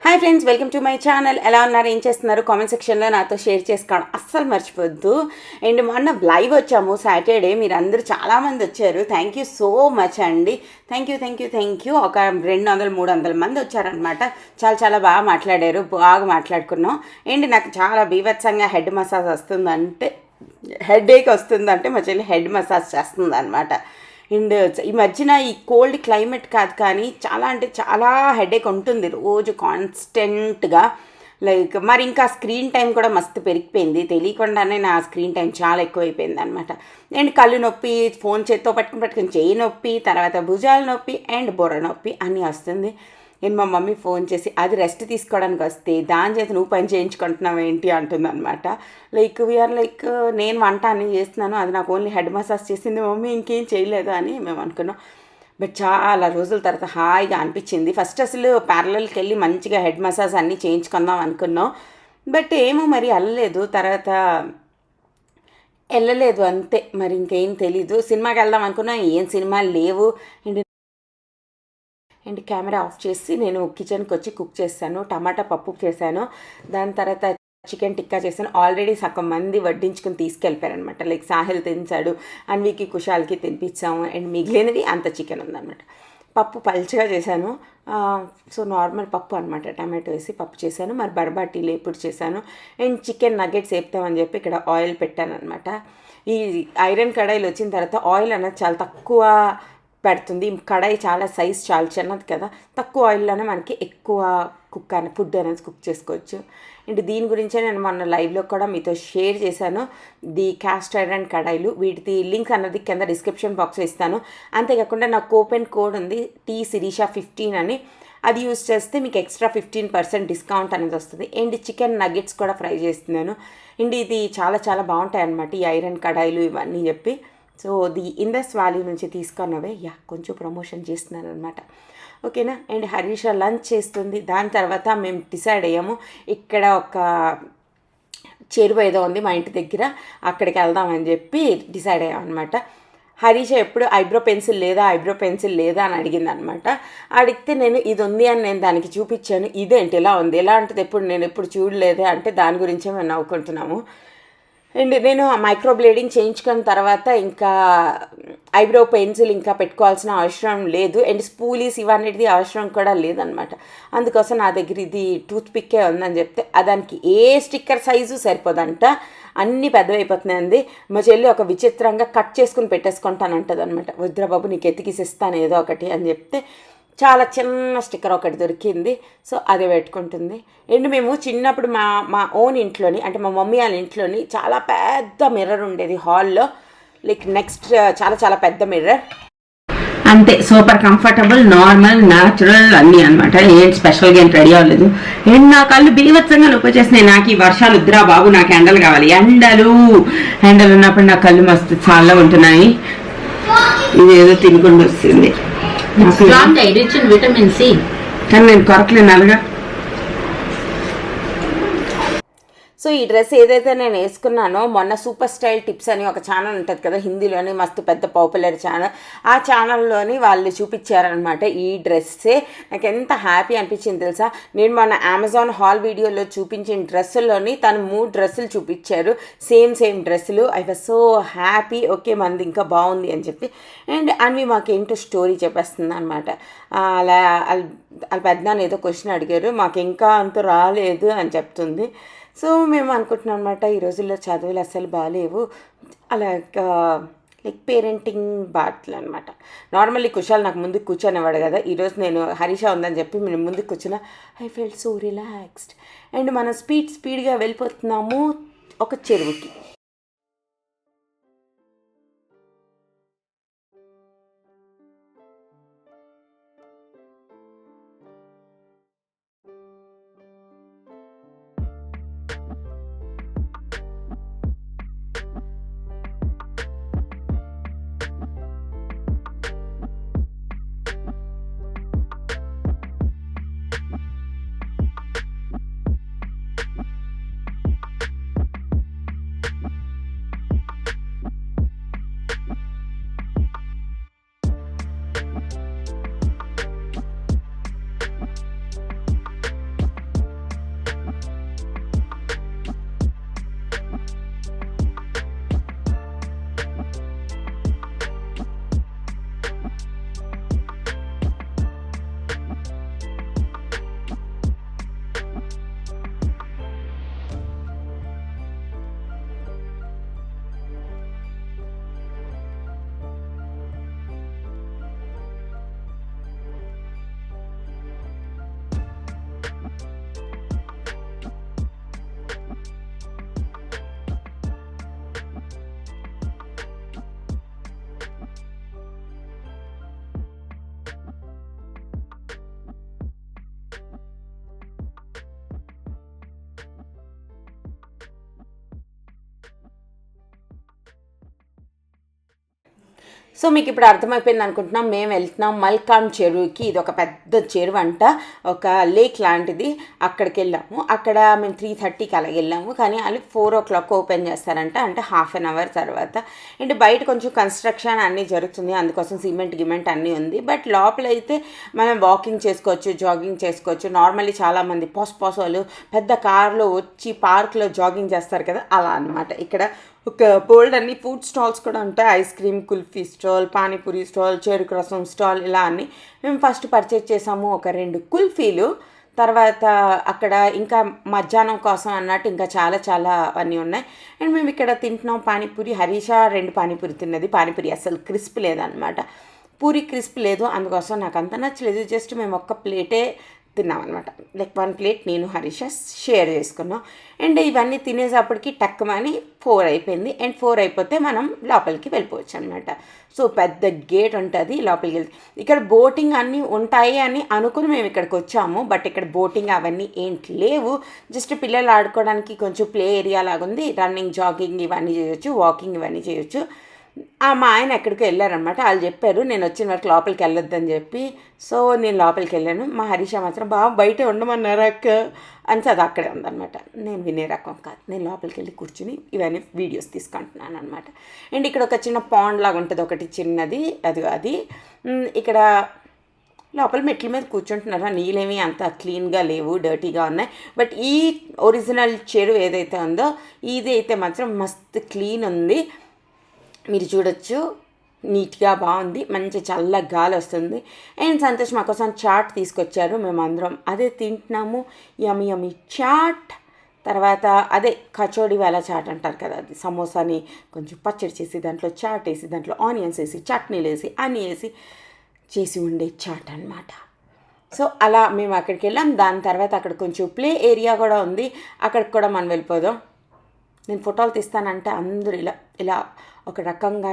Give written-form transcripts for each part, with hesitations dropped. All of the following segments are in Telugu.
Hi friends, welcome to my channel. ఎలా ఉన్నారు, ఏం చేస్తున్నారు? కామెంట్ సెక్షన్లో నాతో షేర్ చేసుకోవడం అస్సలు మర్చిపోద్దు. అండ్ మొన్న లైవ్ వచ్చాము సాటర్డే, మీరు అందరూ చాలామంది వచ్చారు. థ్యాంక్ యూ సో మచ్ అండి. Thank you. ఒక 200-300 మంది వచ్చారనమాట. చాలా బాగా మాట్లాడారు, బాగా మాట్లాడుకున్నాం. అండ్ నాకు చాలా బీభత్సంగా హెడ్ మసాజ్ వస్తుందంటే, హెడ్ ఏక్ వస్తుందంటే మా చెల్లి హెడ్ మసాజ్ చేస్తుంది అనమాట. అండ్ ఈ మధ్యన ఈ కోల్డ్ క్లైమేట్ కాదు కానీ చాలా హెడేక్ ఉంటుంది రోజు కాన్స్టెంట్గా. మరి ఇంకా స్క్రీన్ టైం కూడా మస్తు పెరిగిపోయింది, తెలియకుండానే నా స్క్రీన్ టైం చాలా ఎక్కువైపోయింది అనమాట. అండ్ కళ్ళు నొప్పి, ఫోన్ చేత్తో పట్టుకుని చెయ్యి నొప్పి, తర్వాత భుజాల నొప్పి అండ్ బుర్ర నొప్పి అన్నీ వస్తుంది. నేను మా మమ్మీ ఫోన్ చేసి అది రెస్ట్ తీసుకోవడానికి వస్తే దాని చేత నువ్వు పని చేయించుకుంటున్నావు ఏంటి అంటుంది అనమాట. వీఆర్ నేను వంట అన్నీ చేస్తున్నాను, అది నాకు ఓన్లీ హెడ్ మసాజ్ చేసింది మమ్మీ, ఇంకేం చేయలేదు అని మేము అనుకున్నాం. బట్ చాలా రోజుల తర్వాత హాయిగా అనిపించింది. ఫస్ట్ అసలు పార్లర్కి వెళ్ళి మంచిగా హెడ్ మసాజ్ అన్నీ చేయించుకుందాం అనుకున్నాం. బట్ ఏమో మరి వెళ్ళలేదు అంతే. మరి ఇంకేం తెలీదు. సినిమాకి వెళ్దాం అనుకున్నాం, ఏం సినిమాలు లేవు. అండ్ కెమెరా ఆఫ్ చేసి నేను కిచెన్కి వచ్చి కుక్ చేశాను. టమాటా పప్పు చేశాను, దాని తర్వాత చికెన్ టిక్కా చేశాను. ఆల్రెడీ సగం మంది వడ్డించుకుని తీసుకెళ్ళిపోయారనమాట. సాహిల్ తినిచాడు, అన్వికి కుషాల్కి తినిపించాము. అండ్ మిగిలినవి అంత చికెన్ ఉందన్నమాట. పప్పు పల్చగా చేశాను, సో నార్మల్ పప్పు అనమాట. టమాటో వేసి పప్పు చేశాను. మరి బర్బాటీ లేపుడు చేశాను. అండ్ చికెన్ నగ్గెట్స్ వేపుతామని చెప్పి ఇక్కడ ఆయిల్ పెట్టాను అనమాట. ఈ ఐరన్ కడాయిలు వచ్చిన తర్వాత ఆయిల్ అనేది చాలా తక్కువ పెడుతుంది. కడాయి చాలా చిన్నది కదా, తక్కువ ఆయిల్లోనే మనకి ఎక్కువ ఫుడ్ అనేది కుక్ చేసుకోవచ్చు. అండ్ దీని గురించే నేను మొన్న లైవ్లో కూడా మీతో షేర్ చేశాను. ది క్యాస్ట్ ఐరన్ కడాయిలు, వీటి లింక్ అన్నది కింద డిస్క్రిప్షన్ బాక్స్లో ఇస్తాను. అంతేకాకుండా నా కూపన్ కోడ్ ఉంది Sireesha 15 అని, అది యూజ్ చేస్తే మీకు ఎక్స్ట్రా 15% డిస్కౌంట్ అనేది వస్తుంది. అండ్ చికెన్ నగ్గెట్స్ కూడా ఫ్రై చేస్తున్నాను. అండ్ ఇది చాలా బాగుంటాయి అన్నమాట ఈ ఐరన్ కడాయిలు ఇవన్నీ చెప్పి. సో ఇండస్ వ్యాలీ నుంచి తీసుకున్నవే. కొంచెం ప్రమోషన్ చేస్తున్నాను అనమాట, ఓకేనా. అండ్ హరీష లంచ్ చేస్తుంది. దాని తర్వాత మేము డిసైడ్ అయ్యాము, ఇక్కడ ఒక చెరువు ఏదో ఉంది మా ఇంటి దగ్గర, అక్కడికి వెళ్దామని చెప్పి డిసైడ్ అయ్యాం అనమాట. హరీష ఎప్పుడు ఐబ్రో పెన్సిల్ లేదా అని అడిగింది అనమాట. అడిగితే నేను ఇది ఉంది అని నేను దానికి చూపించాను. ఇదేంటి ఇలా ఉంది, ఎలా ఉంటుంది, నేను ఎప్పుడు చూడలేదే అంటే దాని గురించే మేము నవ్వుకుంటున్నాము. అండ్ నేను మైక్రో బ్లేడింగ్ చేయించుకున్న తర్వాత ఇంకా ఐబ్రో పెన్సిల్ ఇంకా పెట్టుకోవాల్సిన అవసరం లేదు. అండ్ స్పూలీస్ ఇవన్నిటిది అవసరం కూడా లేదనమాట. అందుకోసం నా దగ్గర ఇది టూత్ పిక్కే ఉందని చెప్తే దానికి ఏ స్టిక్కర్ సైజు సరిపోదంట, అన్నీ పెద్దవైపోతున్నాయండి. మా చెల్లి ఒక విచిత్రంగా కట్ చేసుకుని పెట్టేసుకుంటానంటది అనమాట. వద్దురాబాబు నీకు ఎతికిసిస్తాను ఏదో ఒకటి అని చెప్తే చాలా చిన్న స్టిక్కర్ ఒకటి దొరికింది, సో అదే పెట్టుకుంటుంది. అండ్ మేము చిన్నప్పుడు మా ఓన్ ఇంట్లోని, అంటే మా మమ్మీ వాళ్ళ ఇంట్లోని చాలా పెద్ద మిర్రర్ ఉండేది హాల్లో. నెక్స్ట్ చాలా పెద్ద మిర్రర్, అంతే. సూపర్ కంఫర్టబుల్, నార్మల్, న్యాచురల్ అన్నీ అనమాట. ఏం స్పెషల్గా ఏం రెడీ అవ్వలేదు. అండ్ నా కళ్ళు బీభత్సంగా నొప్పి వచ్చేసినాయి. నాకు ఈ వర్షాలు వద్దురా బాబు, నాకు ఎండలు కావాలి. ఎండలు ఉన్నప్పుడు నా కళ్ళు మస్తు చాలా ఉంటున్నాయి. ఇది ఏదో తినకుండా వస్తుంది, విటమిన్ సి, కానీ నేను కొరకలేను అలాగా. సో ఈ డ్రెస్ ఏదైతే నేను వేసుకున్నానో మొన్న సూపర్ స్టైల్ టిప్స్ అని ఒక ఛానల్ ఉంటుంది కదా హిందీలోని, మస్తు పెద్ద పాపులర్ ఛానల్. ఆ ఛానల్లోని వాళ్ళు చూపించారనమాట ఈ డ్రెస్సే. నాకు ఎంత హ్యాపీ అనిపించింది తెలుసా. నేను మొన్న అమెజాన్ హాల్ వీడియోలో చూపించిన డ్రెస్సుల్లోని తను 3 డ్రెస్సులు చూపించారు, సేమ్ డ్రెస్సులు. I was so happy. Okay, మనది ఇంకా బాగుంది అని చెప్పి. అండ్ అన్వి మాకేంటో స్టోరీ చెప్పేస్తుంది అనమాట. అలా వాళ్ళ పెద్దనాన్న ఏదో క్వశ్చన్ అడిగారు, మాకు ఇంకా అంత రాలేదు అని చెప్తుంది. సో మేము అనుకుంటున్నాం అనమాట, ఈ రోజుల్లో చదువులు అస్సలు బాగాలేవు, పేరెంటింగ్ బాటలు అనమాట. నార్మల్లీ కుషాల్ నాకు ముందుకు కూర్చొనేవాడు కదా, ఈరోజు నేను హరీష ఉందని చెప్పి మేము ముందుకు కూర్చున్నా. I felt so relaxed. And మనం స్పీడ్గా వెళ్ళిపోతున్నాము ఒక చెరువుకి. సో మీకు ఇప్పుడు అర్థమైపోయింది అనుకుంటున్నాం. మేము వెళ్తున్నాం మల్కాం చెరువుకి. ఇది ఒక పెద్ద చెరువు అంట, ఒక లేక్ లాంటిది. అక్కడికి వెళ్ళాము. అక్కడ మేము 3:30కి అలాగ వెళ్ళాము, కానీ వాళ్ళు 4 o'clock ఓపెన్ చేస్తారంట, అంటే ½ an hour తర్వాత. అండ్ బయట కొంచెం కన్స్ట్రక్షన్ అన్నీ జరుగుతుంది, అందుకోసం గిమెంట్ అన్నీ ఉంది. బట్ లోపలైతే మనం వాకింగ్ చేసుకోవచ్చు, జాగింగ్ చేసుకోవచ్చు. నార్మల్లీ చాలామంది వాళ్ళు పెద్ద కార్లో వచ్చి పార్క్లో జాగింగ్ చేస్తారు కదా, అలా అనమాట. ఇక్కడ ఒక బోల్డ్ అన్ని ఫుడ్ స్టాల్స్ కూడా ఉంటాయి. Ice cream, kulfi stall, panipuri stall, చెరుకు రసం స్టాల్, ఇలా అన్ని. మేము ఫస్ట్ పర్చేజ్ చేసాము ఒక 2 కుల్ఫీలు. తర్వాత అక్కడ ఇంకా మధ్యాహ్నం కోసం అన్నట్టు ఇంకా చాలా చాలా అవన్నీ ఉన్నాయి. అండ్ మేము ఇక్కడ తింటున్నాం పానీపూరి. హరీష 2 పానీపూరి తిన్నది. పానీపూరి అసలు క్రిస్ప్ లేదనమాట, పూరి క్రిస్ప్ లేదు, అందుకోసం నాకు అంత నచ్చలేదు. జస్ట్ మేము ఒక్క ప్లేటే తిన్నామన్నమాట. లైక్ 1 plate నేను హరీష షేర్ చేసుకున్నాం. అండ్ ఇవన్నీ తినేసప్పటికి టక్కుమని 4 అయిపోయింది. అండ్ 4 అయిపోతే మనం లోపలికి వెళ్ళిపోవచ్చు అనమాట. సో పెద్ద గేట్ ఉంటుంది, లోపలికి వెళ్తే ఇక్కడ బోటింగ్ అన్నీ ఉంటాయి అని అనుకుని మేము ఇక్కడికి వచ్చాము. బట్ ఇక్కడ బోటింగ్ అవన్నీ ఏంటి లేవు. జస్ట్ పిల్లలు ఆడుకోవడానికి కొంచెం ప్లే ఏరియా లాగా ఉంది. రన్నింగ్, జాగింగ్ ఇవన్నీ చేయొచ్చు, వాకింగ్ ఇవన్నీ చేయొచ్చు. మా ఆయన ఎక్కడికి వెళ్ళారనమాట. వాళ్ళు చెప్పారు నేను వచ్చిన వరకు లోపలికి వెళ్ళొద్దని చెప్పి. సో నేను లోపలికి వెళ్ళాను. మా హరీష మాత్రం బాగా బయటే ఉండమన్నారు అక్క అని, అది అక్కడే ఉందన్నమాట. నేను వినే రకం కాదు, నేను లోపలికి వెళ్ళి కూర్చుని ఇవన్నీ వీడియోస్ తీసుకుంటున్నాను అనమాట. అండ్ ఇక్కడ ఒక చిన్న పాండ్ లాగా ఉంటుంది ఒకటి చిన్నది, అది ఇక్కడ లోపల మెట్ల మీద కూర్చుంటున్నారు. నీళ్ళేమీ అంత క్లీన్గా లేవు, డర్టీగా ఉన్నాయి. బట్ ఈ ఒరిజినల్ చెరువు ఏదైతే ఉందో ఇది అయితే మాత్రం మస్తు క్లీన్ ఉంది. మీరు చూడొచ్చు, నీట్గా బాగుంది, మంచి చల్ల గాలి వస్తుంది. అండ్ సంతోష్ మా కోసం చాట్ తీసుకొచ్చారు, మేము అందరం అదే తింటున్నాము. యమి చాట్. తర్వాత అదే కచోడి వేళ చాట్ అంటారు కదా, అది సమోసాని కొంచెం పచ్చడి చేసి దాంట్లో చాట్ వేసి దాంట్లో ఆనియన్స్ వేసి చట్నీలు వేసి అన్నీ వేసి చేసి ఉండే చాట్ అనమాట. సో అలా మేము అక్కడికి వెళ్ళాం. దాని తర్వాత అక్కడ కొంచెం ప్లే ఏరియా కూడా ఉంది, అక్కడికి కూడా మనం వెళ్ళిపోదాం. నేను ఫోటోలు తీస్తానంటే అందరూ ఇలా ఇలా ఒక రకంగా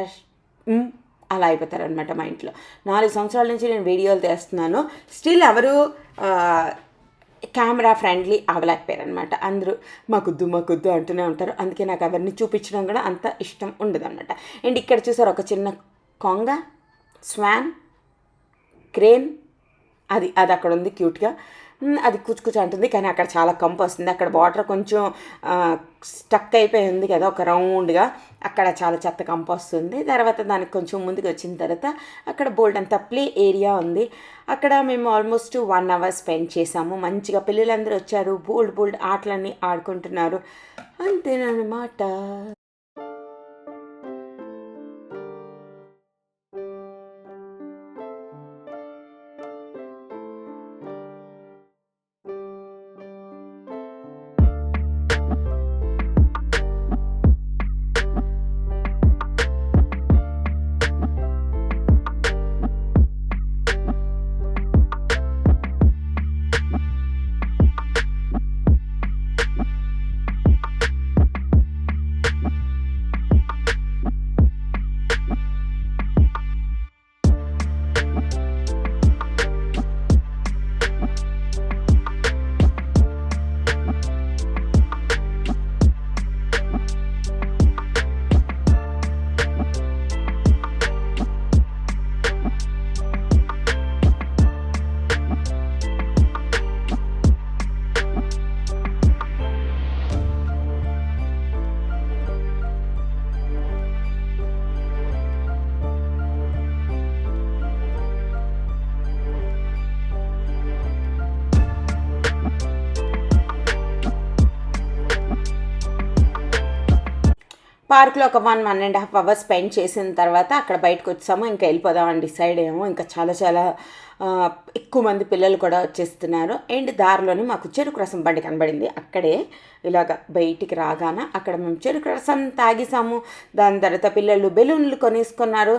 అలా అయిపోతారనమాట. మా ఇంట్లో 4 సంవత్సరాల నుంచి నేను వీడియోలు తీస్తున్నాను, స్టిల్ ఎవరు కెమెరా ఫ్రెండ్లీ అవ్వలేకపోయారనమాట. అందరూ మాకొద్దు అంటూనే ఉంటారు. అందుకే నాకు అవన్నీ చూపించడం కూడా అంత ఇష్టం ఉండదు అనమాట. అండ్ ఇక్కడ చూసారు ఒక చిన్న కొంగ, స్వాన్, క్రేన్, అది అక్కడ ఉంది క్యూట్గా. అది కూర్చుకూర్చు అంటుంది, కానీ అక్కడ చాలా కంపు వస్తుంది. అక్కడ వాటర్ కొంచెం స్టక్ అయిపోయి ఉంది కదా ఒక రౌండ్గా, అక్కడ చాలా చెత్త కంపు వస్తుంది. తర్వాత దానికి కొంచెం ముందుకు వచ్చిన తర్వాత అక్కడ బోల్డ్ అంతా ప్లే ఏరియా ఉంది. అక్కడ మేము ఆల్మోస్ట్ 1 hour స్పెండ్ చేసాము. మంచిగా పిల్లలందరూ వచ్చారు, బోల్డ్ ఆటలన్నీ ఆడుకుంటున్నారు. అంతేనమాట. పార్క్లో ఒక 1.5 hours స్పెండ్ చేసిన తర్వాత అక్కడ బయటకు వచ్చాము. ఇంకా వెళ్ళిపోదామని డిసైడ్ అయ్యాము. ఇంకా చాలా ఎక్కువ మంది పిల్లలు కూడా వచ్చేస్తున్నారు. అండ్ దారిలోనే మాకు చెరుకు రసం బండి కనబడింది. అక్కడే ఇలాగ బయటికి రాగానే అక్కడ మేము చెరుకు రసం తాగేసాము. దాని తర్వాత పిల్లలు బెలూన్లు కొనేసుకున్నారు.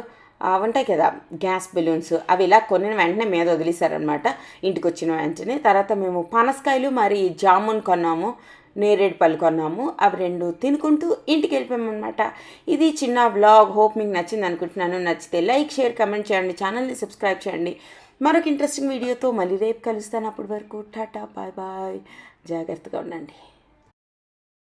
ఉంటాయి కదా గ్యాస్ బెలూన్స్, అవి ఇలా కొనిన వెంటనే మీద వదిలేశారనమాట ఇంటికి వచ్చిన వెంటనే. తర్వాత మేము పనసకాయలు మరి జామున్ కొన్నాము, నేరేడు పళ్ళు కొన్నాము. అవి 2 తినుకుంటూ ఇంటికి వెళ్ళిపోయామన్నమాట. ఇది చిన్న వ్లాగ్. హోప్ మీకు నచ్చింది అనుకుంటున్నాను. నచ్చితే లైక్, షేర్, కమెంట్ చేయండి, ఛానల్ని సబ్స్క్రైబ్ చేయండి. మరొక ఇంట్రెస్టింగ్ వీడియోతో మళ్ళీ రేపు కలుస్తాను. అప్పటి వరకు టాటా, బాయ్, జాగ్రత్తగా ఉండండి.